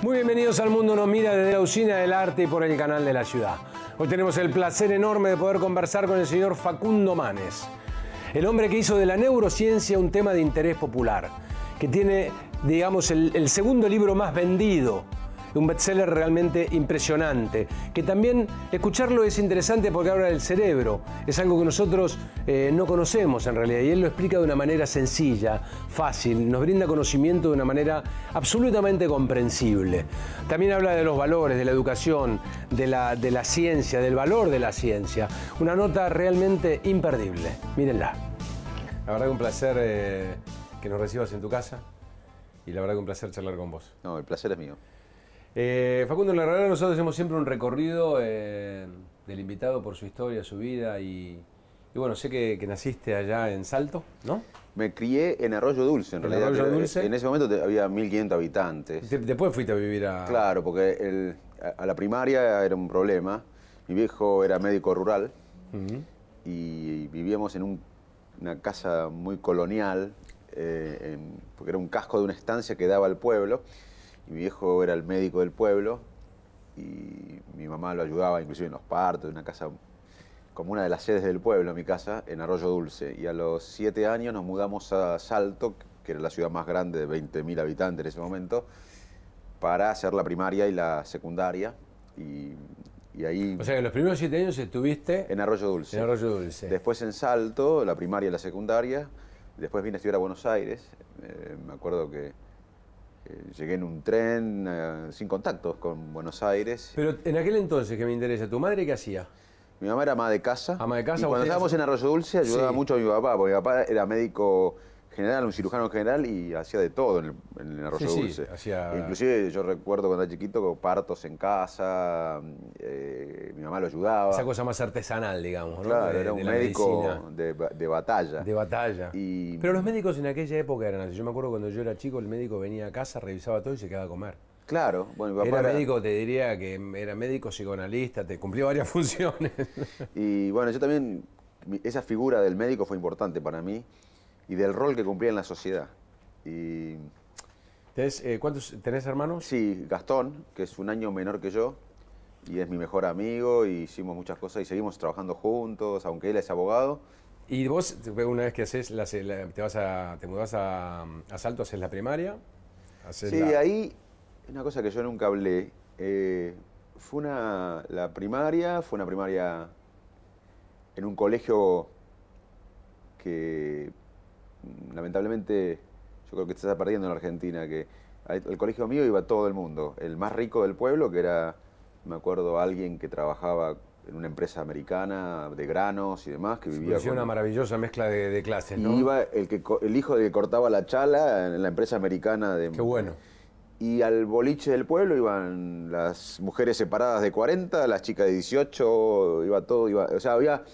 Muy bienvenidos al Mundo Nos Mira desde la Usina del Arte y por el canal de la ciudad. Hoy tenemos el placer enorme de poder conversar con el señor Facundo Manes, el hombre que hizo de la neurociencia un tema de interés popular, que tiene, digamos, el segundo libro más vendido, un bestseller realmente impresionante, que también escucharlo es interesante porque habla del cerebro, es algo que nosotros no conocemos en realidad, y él lo explica de una manera sencilla, fácil, nos brinda conocimiento de una manera absolutamente comprensible. También habla de los valores, de la educación, de la ciencia, del valor de la ciencia. Una nota realmente imperdible. Mírenla. La verdad que un placer que nos recibas en tu casa y la verdad que un placer charlar con vos. No, el placer es mío. Facundo, en la realidad nosotros hacemos siempre un recorrido del invitado por su historia, su vida y bueno, sé que naciste allá en Salto, ¿no? Me crié en Arroyo Dulce, en realidad. Arroyo Dulce. En ese momento había 1500 habitantes. Después fuiste a vivir a... Claro, porque a la primaria era un problema. Mi viejo era médico rural y vivíamos en una casa muy colonial, porque era un casco de una estancia que daba al pueblo. Y mi viejo era el médico del pueblo y mi mamá lo ayudaba inclusive en los partos, en una casa como una de las sedes del pueblo, mi casa, en Arroyo Dulce. Y a los 7 años nos mudamos a Salto, que era la ciudad más grande de 20.000 habitantes en ese momento, para hacer la primaria y la secundaria. Y ahí... O sea que los primeros 7 años estuviste... En Arroyo Dulce. En Arroyo Dulce. Después en Salto, la primaria y la secundaria. Después vine a estudiar a Buenos Aires. Me acuerdo que llegué en un tren sin contactos con Buenos Aires. Pero en aquel entonces, que me interesa, ¿tu madre qué hacía? Mi mamá era ama de casa. Ama de casa. Y cuando estábamos en Arroyo Dulce ayudaba mucho a mi papá, porque mi papá era médico general, un cirujano general y hacía de todo en Arroyo Dulce. Hacía... Inclusive yo recuerdo cuando era chiquito partos en casa, mi mamá lo ayudaba. Esa cosa más artesanal, digamos, ¿no? Claro, era un médico de batalla. De batalla. Pero los médicos en aquella época eran así. Yo me acuerdo cuando yo era chico, el médico venía a casa, revisaba todo y se quedaba a comer. Claro, bueno, mi papá era médico, te diría que era médico psicoanalista, te cumplía varias funciones. Y bueno, yo también, esa figura del médico fue importante para mí y del rol que cumplía en la sociedad. Y... ¿Cuántos tenés hermanos? Sí, Gastón, que es un año menor que yo y es mi mejor amigo y hicimos muchas cosas y seguimos trabajando juntos, aunque él es abogado. ¿Y vos, una vez que haces te mudás a Salto, haces la primaria? Sí, ahí, una cosa que yo nunca hablé, la primaria fue una primaria en un colegio que lamentablemente yo creo que se está perdiendo en la Argentina, que el colegio mío iba todo el mundo, el más rico del pueblo, que era, me acuerdo, alguien que trabajaba en una empresa americana de granos y demás, que vivía con una maravillosa mezcla de clases, ¿no? Y iba el hijo de que cortaba la chala en la empresa americana de... Qué bueno. Y al boliche del pueblo iban las mujeres separadas de 40, las chicas de 18, o sea, había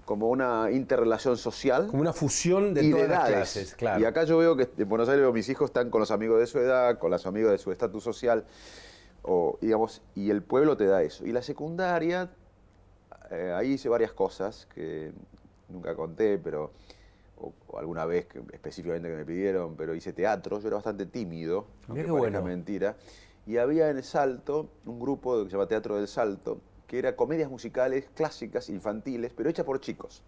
como una interrelación social. Como una fusión de todas las clases, claro. Y acá yo veo que en Buenos Aires mis hijos están con los amigos de su edad, con los amigos de su estatus social, digamos, y el pueblo te da eso. Y la secundaria, ahí hice varias cosas que nunca conté, pero... O alguna vez específicamente que me pidieron, pero hice teatro. Yo era bastante tímido, aunque parezca mentira. Y había en el Salto un grupo que se llama Teatro del Salto, que era comedias musicales clásicas, infantiles, pero hechas por chicos.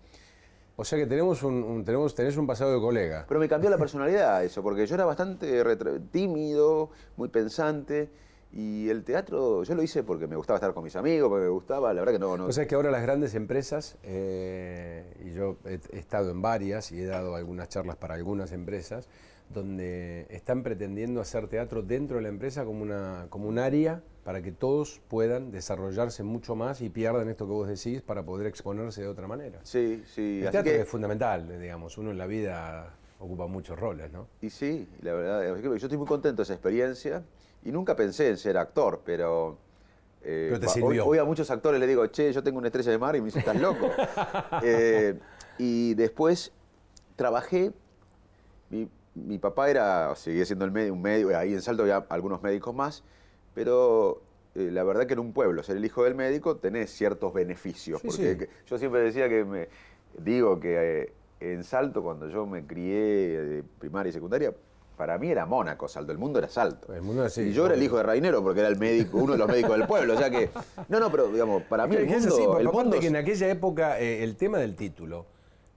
O sea que tenés un pasado de colega. Pero me cambió la personalidad eso, porque yo era bastante tímido, muy pensante. Y el teatro, yo lo hice porque me gustaba estar con mis amigos, porque me gustaba, la verdad que no... O sea que ahora las grandes empresas, y yo he estado en varias y he dado algunas charlas para algunas empresas, donde están pretendiendo hacer teatro dentro de la empresa como un área para que todos puedan desarrollarse mucho más y pierdan esto que vos decís para poder exponerse de otra manera. Sí, sí. El teatro es fundamental, digamos, uno en la vida ocupa muchos roles, ¿no? Y sí, la verdad, yo estoy muy contento de esa experiencia. Y nunca pensé en ser actor, pero te sirvió. Hoy a muchos actores les digo, che, yo tengo una estrella de mar y me dicen, estás loco. Y después trabajé, mi papá seguía siendo un médico, ahí en Salto había algunos médicos más, pero la verdad que en un pueblo, ser el hijo del médico, tenés ciertos beneficios. Sí, porque sí. Yo siempre decía digo que en Salto, cuando yo me crié de primaria y secundaria, para mí era Mónaco, Salto. El mundo era Salto. El mundo era así, y yo era el hijo de Rainero porque era el médico, uno de los médicos del pueblo. O sea que. No, pero digamos, para mí el mundo. Es así, el aparte mundo que en aquella época el tema del título,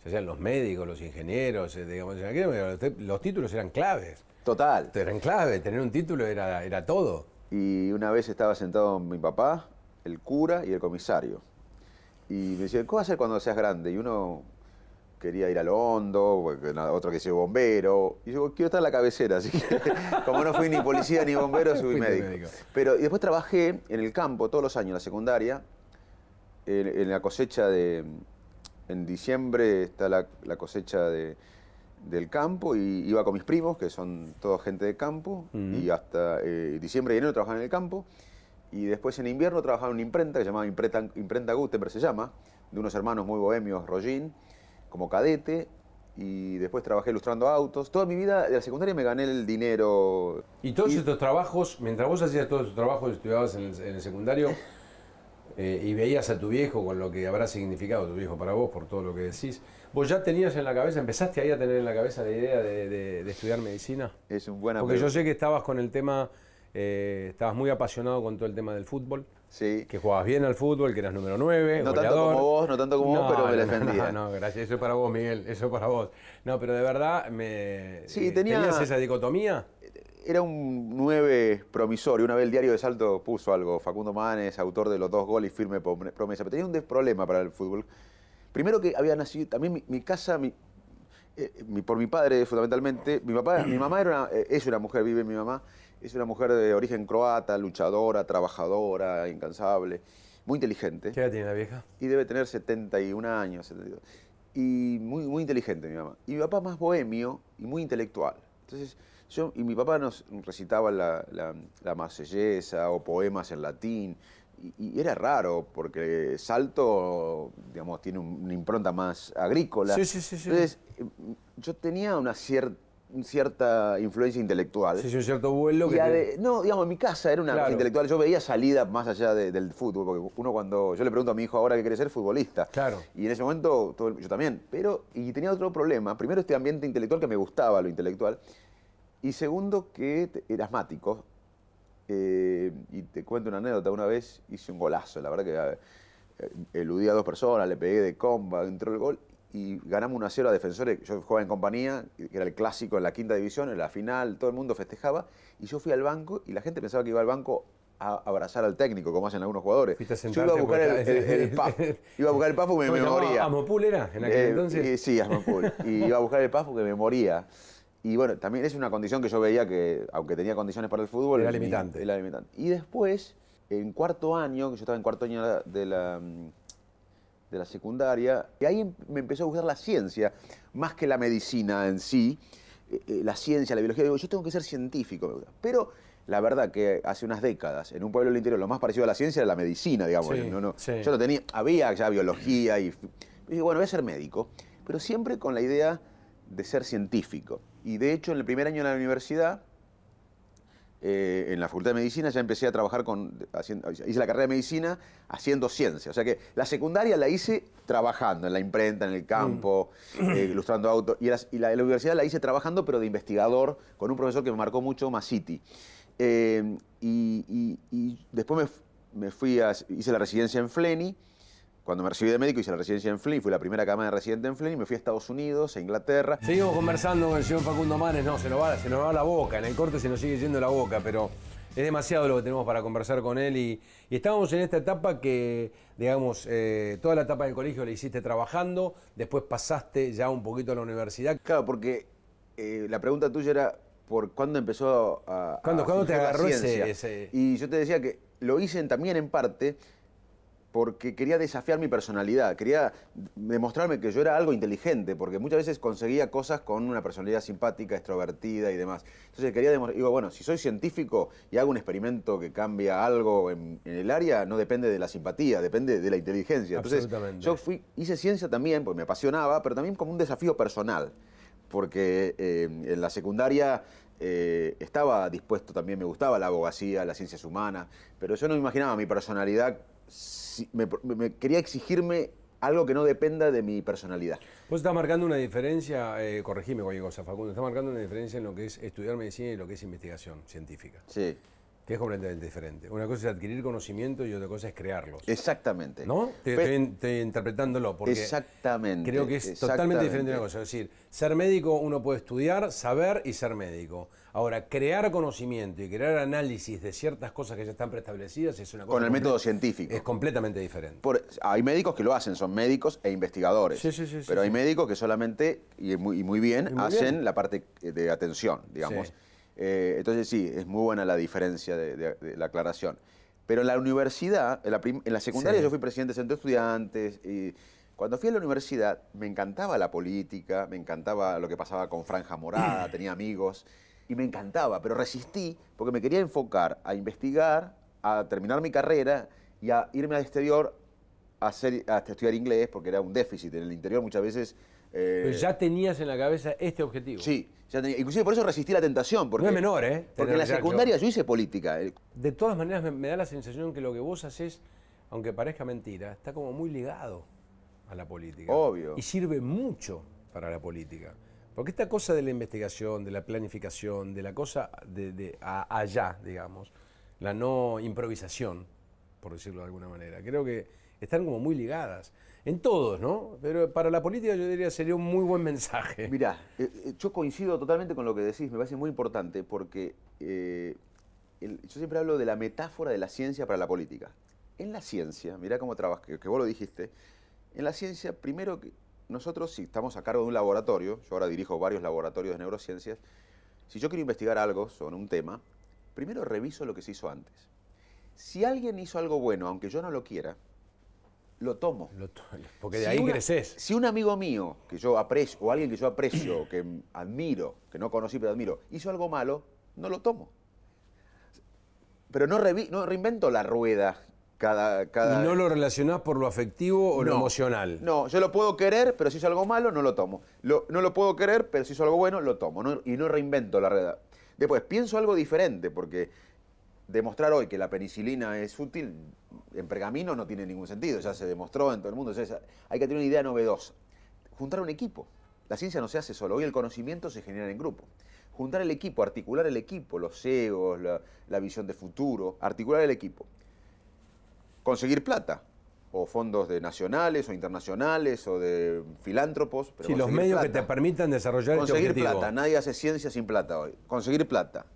o sea, los médicos, los ingenieros, digamos, en aquella época, los títulos eran claves. Total. Eran claves, tener un título era todo. Y una vez estaba sentado mi papá, el cura y el comisario. Y me decía, ¿qué vas a hacer cuando seas grande? Y uno quería ir al hondo, otro que sea bombero. Y yo quiero estar en la cabecera, así que como no fui ni policía ni bombero, fui médico. Pero y después trabajé en el campo todos los años, en la secundaria, en la cosecha de... En diciembre está la cosecha del campo y iba con mis primos, que son todos gente de campo, y hasta diciembre y enero trabajaba en el campo. Y después en invierno trabajaba en una imprenta que se llamaba Imprenta Gutenberg, se llama, de unos hermanos muy bohemios, Rollín, como cadete, y después trabajé ilustrando autos. Toda mi vida de la secundaria me gané el dinero. Y todos estos trabajos, mientras vos hacías todos estos trabajos, estudiabas en el secundario y veías a tu viejo con lo que habrá significado tu viejo para vos, por todo lo que decís, ¿vos ya tenías en la cabeza, empezaste ahí a tener en la cabeza la idea de estudiar medicina? Es un buena Porque yo sé que estabas con el tema, estabas muy apasionado con todo el tema del fútbol. Sí. Que jugabas bien al fútbol, que eras número 9, no goleador. No tanto como vos, pero me defendía. No, gracias. Eso es para vos, Miguel. Eso es para vos. No, pero de verdad, sí, ¿tenías esa dicotomía? Era un 9 promisorio. Una vez el diario de Salto puso algo. Facundo Manes, autor de los 2 goles y firme promesa. Pero tenía un problema para el fútbol. Primero que había nacido... También mi casa... por mi padre, fundamentalmente. Mi mamá es una mujer, vive mi mamá. Es una mujer de origen croata, luchadora, trabajadora, incansable, muy inteligente. ¿Qué edad tiene la vieja? Y debe tener 71 años, 72. Y muy inteligente mi mamá. Y mi papá más bohemio y muy intelectual. Entonces, mi papá nos recitaba la Marsellesa o poemas en latín. Y era raro, porque Salto, digamos, tiene una impronta más agrícola. Sí. Entonces, yo tenía una cierta influencia intelectual. Sí, un cierto vuelo. No, digamos, en mi casa era una cosa intelectual. Yo veía salida más allá del fútbol, porque yo le pregunto a mi hijo ahora que quiere ser futbolista. Claro. Y en ese momento yo también. Y tenía otro problema. Primero, este ambiente intelectual que me gustaba, lo intelectual. Y segundo, que era asmático. Y te cuento una anécdota. Una vez hice un golazo. La verdad que eludí a 2 personas, le pegué de comba, entró el gol. Y ganamos 1-0 a Defensores. Yo jugaba en Compañía, que era el clásico en la 5ª división, en la final, todo el mundo festejaba. Y yo fui al banco y la gente pensaba que iba al banco a abrazar al técnico, como hacen algunos jugadores. Yo iba a buscar el PAF. Iba a buscar el PAF porque me moría. ¿Amopul era en aquel entonces? Sí, Amopul. Y iba a buscar el PAF porque me moría. Y bueno, también es una condición que yo veía que, aunque tenía condiciones para el fútbol... Era limitante. Era limitante. Y después, en 4º año, que yo estaba en 4º año de la secundaria, y ahí me empezó a gustar la ciencia, más que la medicina en sí, la ciencia, la biología. Digo, yo tengo que ser científico. Pero la verdad que hace unas décadas, en un pueblo del interior, lo más parecido a la ciencia era la medicina, digamos. Sí. Yo no tenía, había ya biología y dije, bueno, voy a ser médico, pero siempre con la idea de ser científico. Y de hecho, en el primer año de la universidad, en la Facultad de Medicina ya empecé a trabajar hice la carrera de Medicina haciendo ciencia. O sea que la secundaria la hice trabajando en la imprenta, en el campo, ilustrando autos. Y la universidad la hice trabajando, pero de investigador, con un profesor que me marcó mucho, Masiti. Y después hice la residencia en Fleni. Cuando me recibí de médico hice la residencia en Fleni, fui la primera cama de residente en Fleni, me fui a Estados Unidos, a Inglaterra. Seguimos conversando con el señor Facundo Manes, se nos va la boca, en el corte se nos sigue yendo la boca, pero es demasiado lo que tenemos para conversar con él y estábamos en esta etapa que, digamos, toda la etapa del colegio la hiciste trabajando, después pasaste ya un poquito a la universidad. Claro, porque la pregunta tuya era por cuándo empezó ¿Cuándo te agarró la ciencia? ese...? Y yo te decía que lo hice también en parte porque quería desafiar mi personalidad, quería demostrarme que yo era algo inteligente, porque muchas veces conseguía cosas con una personalidad simpática, extrovertida y demás. Entonces quería demostrar, digo, bueno, si soy científico y hago un experimento que cambia algo en el área, no depende de la simpatía, depende de la inteligencia. Entonces yo hice ciencia también, porque me apasionaba, pero también como un desafío personal, porque en la secundaria estaba dispuesto también, me gustaba la abogacía, las ciencias humanas, pero yo no me imaginaba mi personalidad. Me quería exigirme algo que no dependa de mi personalidad. Vos estás marcando una diferencia, corregime cualquier cosa, Facundo, estás marcando una diferencia en lo que es estudiar medicina y lo que es investigación científica. Sí. Que es completamente diferente. Una cosa es adquirir conocimiento y otra cosa es crearlos. Exactamente. ¿No? Estoy interpretándolo porque exactamente. creo que es totalmente diferente una cosa. Es decir, ser médico uno puede estudiar, saber y ser médico. Ahora, crear conocimiento y crear análisis de ciertas cosas que ya están preestablecidas es una cosa... Con el método científico. Es completamente diferente. Hay médicos que lo hacen, son médicos e investigadores. Sí, sí, sí, pero sí, hay médicos que solamente, y muy bien, hacen la parte de atención, digamos. Sí. Entonces sí, es muy buena la diferencia de la aclaración. Pero en la universidad, en la secundaria yo fui presidente de centro de estudiantes, y cuando fui a la universidad me encantaba la política, me encantaba lo que pasaba con Franja Morada, tenía amigos, y me encantaba, pero resistí porque me quería enfocar a investigar, a terminar mi carrera y a irme al exterior a estudiar inglés, porque era un déficit en el interior muchas veces. Pero ya tenías en la cabeza este objetivo. Sí, ya tenía, inclusive por eso resistí la tentación. Porque, no es menor, ¿eh? Porque en la secundaria yo hice política. De todas maneras me da la sensación que lo que vos haces, aunque parezca mentira, está como muy ligado a la política. Obvio. Y sirve mucho para la política. Porque esta cosa de la investigación, de la planificación, de la cosa allá, digamos, la no improvisación, por decirlo de alguna manera, creo que están como muy ligadas. En todos, ¿no? Pero para la política yo diría sería un muy buen mensaje. Mirá, yo coincido totalmente con lo que decís, me parece muy importante porque yo siempre hablo de la metáfora de la ciencia para la política. En la ciencia, mirá cómo trabajas, que vos lo dijiste, en la ciencia, primero que nosotros, si estamos a cargo de un laboratorio, yo ahora dirijo varios laboratorios de neurociencias, si yo quiero investigar algo sobre un tema, primero reviso lo que se hizo antes. Si alguien hizo algo bueno, aunque yo no lo quiera, lo tomo. Porque de ahí creces. Si un amigo mío que yo aprecio, o alguien que yo aprecio, que admiro, que no conocí pero admiro, hizo algo malo, no lo tomo. Pero no reinvento la rueda cada... ¿Y no lo relacionás por lo afectivo o lo emocional? No, yo lo puedo querer, pero si hizo algo malo, no lo tomo. No lo puedo querer, pero si hizo algo bueno, lo tomo. Y no reinvento la rueda. Después, pienso algo diferente, porque demostrar hoy que la penicilina es útil en pergamino no tiene ningún sentido, ya se demostró en todo el mundo. Entonces, hay que tener una idea novedosa. Juntar un equipo. La ciencia no se hace solo, hoy el conocimiento se genera en grupo. Juntar el equipo, articular el equipo, los CEOs, la visión de futuro, articular el equipo. Conseguir plata, o fondos de nacionales o internacionales o de filántropos. Pero sí, los medios plata, que te permitan desarrollar este objetivo. Conseguir plata, nadie hace ciencia sin plata hoy. Conseguir plata.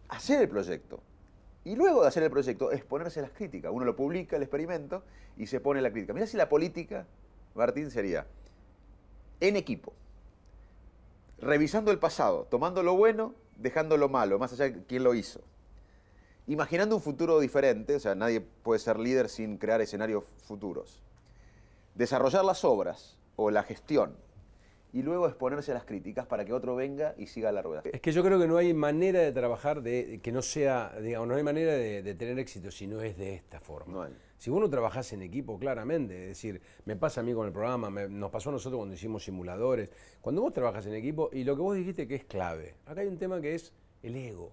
Hacer el proyecto. Y luego de hacer el proyecto, exponerse a las críticas. Uno lo publica, el experimento, y se pone la crítica. Mirá si la política, Martín, sería en equipo. Revisando el pasado, tomando lo bueno, dejando lo malo, más allá de quién lo hizo. Imaginando un futuro diferente, o sea, nadie puede ser líder sin crear escenarios futuros. Desarrollar las obras o la gestión y luego exponerse a las críticas para que otro venga y siga la rueda. Es que yo creo que no hay manera de trabajar que no sea, digamos, no hay manera de tener éxito si no es de esta forma. No hay. Si vos no trabajás en equipo, claramente, es decir, me pasa a mí con el programa, nos pasó a nosotros cuando hicimos simuladores, cuando vos trabajas en equipo, y lo que vos dijiste que es clave, acá hay un tema que es el ego.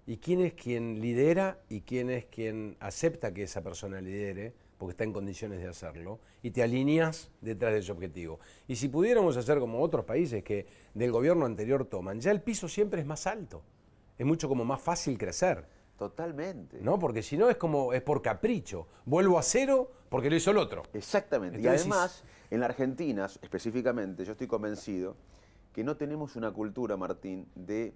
¿Y quién es quien lidera y quién es quien acepta que esa persona lidere, porque está en condiciones de hacerlo, y te alineas detrás de ese objetivo? Y si pudiéramos hacer como otros países que del gobierno anterior toman, ya el piso siempre es más alto, es mucho como más fácil crecer. Totalmente. ¿No? Porque si no es por capricho, vuelvo a cero porque lo hizo el otro. Exactamente. Entonces, y además, en la Argentina específicamente, yo estoy convencido que no tenemos una cultura, Martín, de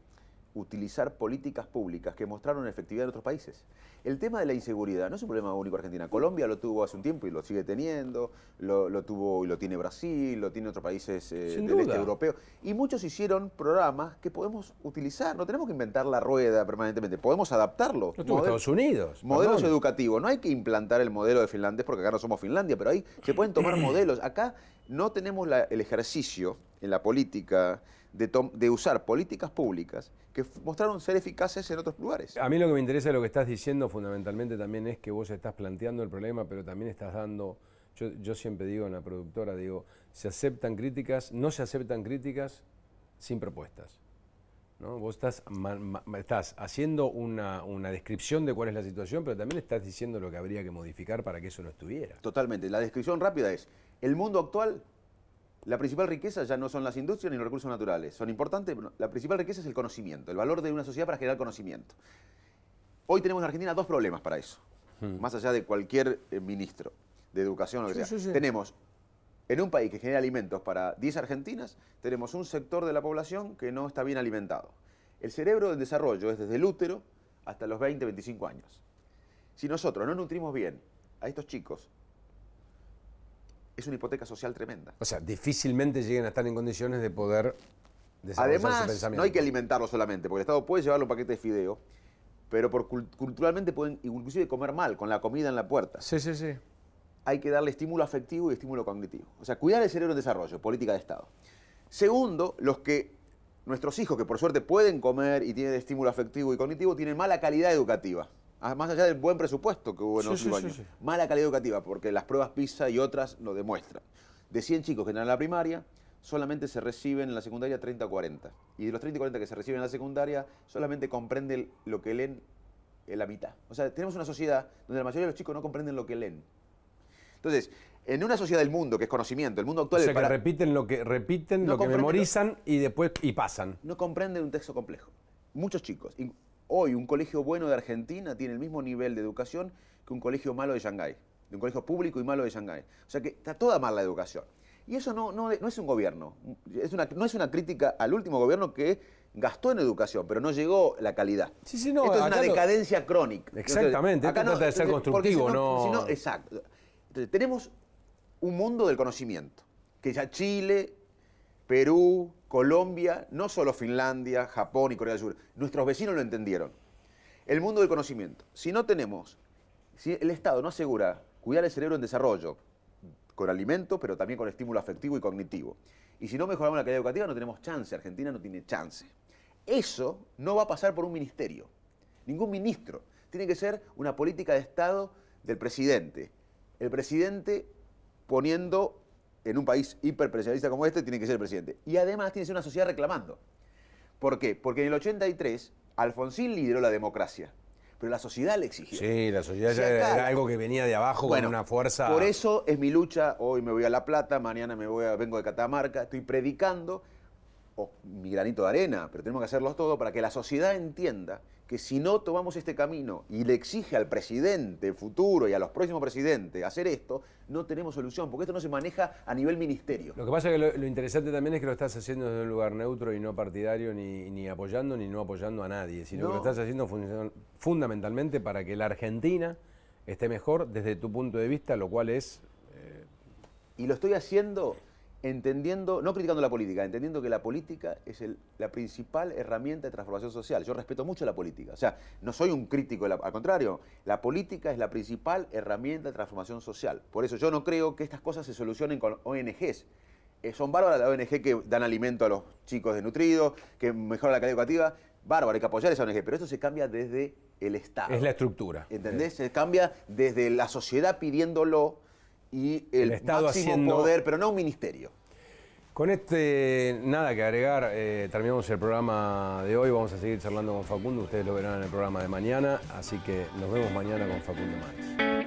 utilizar políticas públicas que mostraron efectividad en otros países. El tema de la inseguridad no es un problema único Argentina. Colombia lo tuvo hace un tiempo y lo sigue teniendo, lo tuvo y lo tiene Brasil, lo tiene otros países del este europeo. Y muchos hicieron programas que podemos utilizar. No tenemos que inventar la rueda permanentemente, podemos adaptarlo. Lo tuvo Estados Unidos. Modelos educativos. No hay que implantar el modelo de finlandés porque acá no somos Finlandia, pero ahí se pueden tomar modelos. Acá no tenemos el ejercicio en la política de usar políticas públicas que mostraron ser eficaces en otros lugares. A mí lo que me interesa de lo que estás diciendo fundamentalmente también es que vos estás planteando el problema, pero también estás dando, yo siempre digo en la productora, digo, se aceptan críticas, no se aceptan críticas sin propuestas. ¿no? Vos estás haciendo una descripción de cuál es la situación, pero también estás diciendo lo que habría que modificar para que eso no estuviera. Totalmente. La descripción rápida es, el mundo actual, la principal riqueza ya no son las industrias ni los recursos naturales. Son importantes, pero la principal riqueza es el conocimiento, el valor de una sociedad para generar conocimiento. Hoy tenemos en Argentina dos problemas para eso, más allá de cualquier ministro de educación o lo que sea. Sí. Tenemos, en un país que genera alimentos para 10 argentinas, tenemos un sector de la población que no está bien alimentado. El cerebro del desarrollo es desde el útero hasta los 20, 25 años. Si nosotros no nutrimos bien a estos chicos, es una hipoteca social tremenda. O sea, difícilmente lleguen a estar en condiciones de poder desarrollar ese Además, pensamiento. no hay que alimentarlo solamente, porque el Estado puede llevarle un paquete de fideo, pero culturalmente pueden inclusive comer mal, con la comida en la puerta. Sí. Hay que darle estímulo afectivo y estímulo cognitivo. O sea, cuidar el cerebro en desarrollo, política de Estado. Segundo, nuestros hijos, que por suerte pueden comer y tienen estímulo afectivo y cognitivo, tienen mala calidad educativa. Más allá del buen presupuesto que hubo en los últimos años. Mala calidad educativa, porque las pruebas PISA y otras lo demuestran. De 100 chicos que entran a la primaria, solamente se reciben en la secundaria 30 o 40. Y de los 30 o 40 que se reciben en la secundaria, solamente comprenden lo que leen en la mitad. O sea, tenemos una sociedad donde la mayoría de los chicos no comprenden lo que leen. Entonces, en una sociedad del mundo, que es conocimiento, el mundo actual... O sea, que repiten lo que memorizan y después pasan. No comprenden un texto complejo. Muchos chicos. Hoy un colegio bueno de Argentina tiene el mismo nivel de educación que un colegio malo de Shanghái. De un colegio público y malo de Shanghái. O sea que está toda mal la educación. Y eso no es un gobierno. No es una crítica al último gobierno que gastó en educación, pero no llegó la calidad. No, esto es una decadencia crónica. Exactamente, esto trata de ser constructivo, ¿no? Exacto. Entonces, tenemos un mundo del conocimiento, que ya Chile, Perú, Colombia, no solo Finlandia, Japón y Corea del Sur, nuestros vecinos lo entendieron. El mundo del conocimiento. Si el Estado no asegura cuidar el cerebro en desarrollo, con alimento, pero también con estímulo afectivo y cognitivo, y si no mejoramos la calidad educativa, no tenemos chance. Argentina no tiene chance. Eso no va a pasar por un ministerio, ningún ministro. Tiene que ser una política de Estado del presidente. El presidente poniendo, en un país hiperpresidencialista como este, tiene que ser el presidente. Y además tiene que ser una sociedad reclamando. ¿Por qué? Porque en el 83 Alfonsín lideró la democracia, pero la sociedad le exigió. Sí, la sociedad ya era algo que venía de abajo con una fuerza... Por eso es mi lucha. Hoy me voy a La Plata, mañana vengo de Catamarca, estoy predicando, mi granito de arena, pero tenemos que hacerlo todo para que la sociedad entienda que si no tomamos este camino y le exige al presidente futuro y a los próximos presidentes hacer esto, no tenemos solución, porque esto no se maneja a nivel ministerio. Lo que pasa es que lo interesante también es que lo estás haciendo desde un lugar neutro y no partidario, ni apoyando ni no apoyando a nadie, sino que lo estás haciendo fundamentalmente para que la Argentina esté mejor desde tu punto de vista, lo cual es... Y lo estoy haciendo entendiendo, no criticando la política, entendiendo que la política es la principal herramienta de transformación social. Yo respeto mucho la política, o sea, no soy un crítico, al contrario, la política es la principal herramienta de transformación social. Por eso yo no creo que estas cosas se solucionen con ONGs. Son bárbaras las ONG que dan alimento a los chicos desnutridos, que mejoran la calidad educativa, bárbaro, hay que apoyar esa ONG, pero esto se cambia desde el Estado. Es la estructura. ¿Entendés? Se cambia desde la sociedad pidiéndolo y el Estado máximo haciendo... poder, pero no un ministerio. Con nada que agregar, terminamos el programa de hoy, vamos a seguir charlando con Facundo, ustedes lo verán en el programa de mañana, así que nos vemos mañana con Facundo Manes.